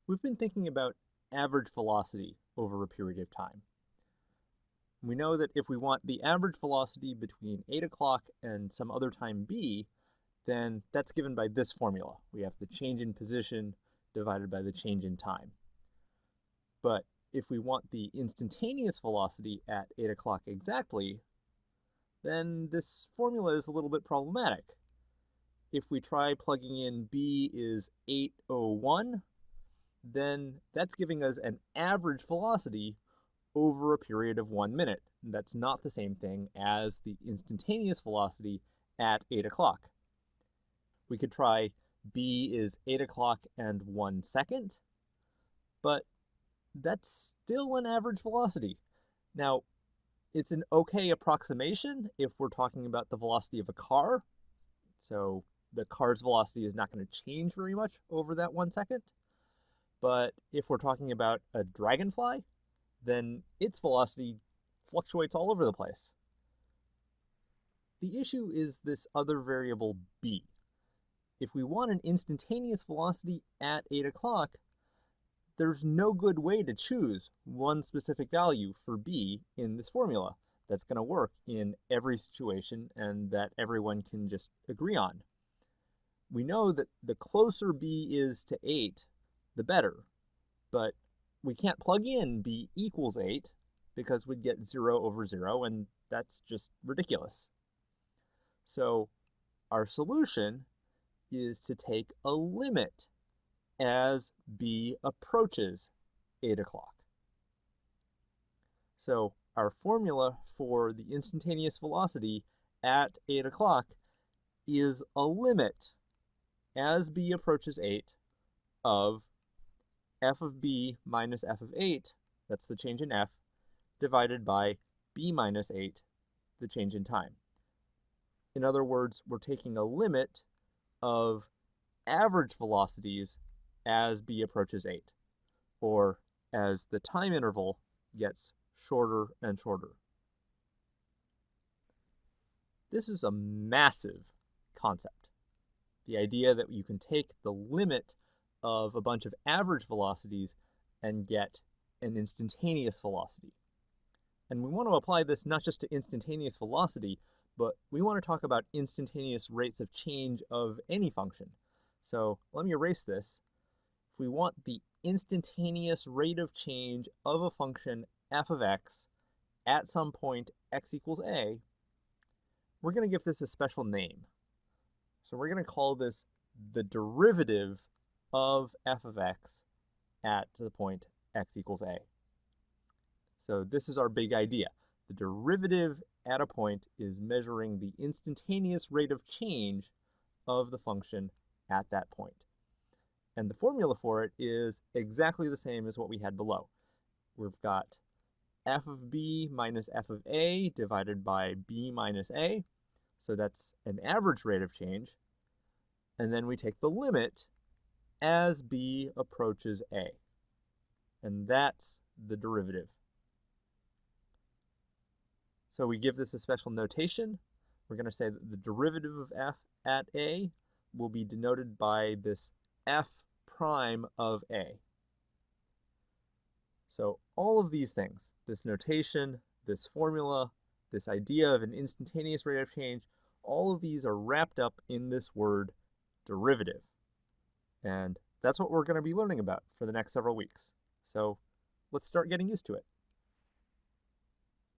We've been thinking about average velocity over a period of time. We know that if we want the average velocity between 8 o'clock and some other time b, then that's given by this formula. We have the change in position divided by the change in time. But if we want the instantaneous velocity at 8 o'clock exactly, then this formula is a little bit problematic. If we try plugging in b is 8:01, then that's giving us an average velocity over a period of 1 minute. That's not the same thing as the instantaneous velocity at 8 o'clock. We could try b is 8 o'clock and 1 second, but that's still an average velocity. Now, it's an okay approximation if we're talking about the velocity of a car. So the car's velocity is not going to change very much over that 1 second. But if we're talking about a dragonfly, then its velocity fluctuates all over the place. The issue is this other variable b. If we want an instantaneous velocity at 8 o'clock, there's no good way to choose one specific value for b in this formula that's going to work in every situation and that everyone can just agree on. We know that the closer b is to 8, the better, but we can't plug in b equals 8 because we'd get 0 over 0, and that's just ridiculous. So our solution is to take a limit as b approaches 8 o'clock. So our formula for the instantaneous velocity at 8 o'clock is a limit as b approaches 8 of f of b minus f of 8, that's the change in f, divided by b minus 8, the change in time. In other words, we're taking a limit of average velocities as b approaches 8, or as the time interval gets shorter and shorter. This is a massive concept. The idea that you can take the limit of a bunch of average velocities and get an instantaneous velocity. And we want to apply this not just to instantaneous velocity, but we want to talk about instantaneous rates of change of any function. So let me erase this. If we want the instantaneous rate of change of a function f of x at some point x equals a, we're going to give this a special name. So we're going to call this the derivative of f of x at the point x equals a. So this is our big idea. The derivative at a point is measuring the instantaneous rate of change of the function at that point. And the formula for it is exactly the same as what we had below. We've got f of b minus f of a divided by b minus a. So that's an average rate of change. And then we take the limit as b approaches a. And that's the derivative. So we give this a special notation. We're going to say that the derivative of f at a will be denoted by this f prime of a. So all of these things, this notation, this formula, this idea of an instantaneous rate of change, all of these are wrapped up in this word derivative. And that's what we're going to be learning about for the next several weeks. So let's start getting used to it.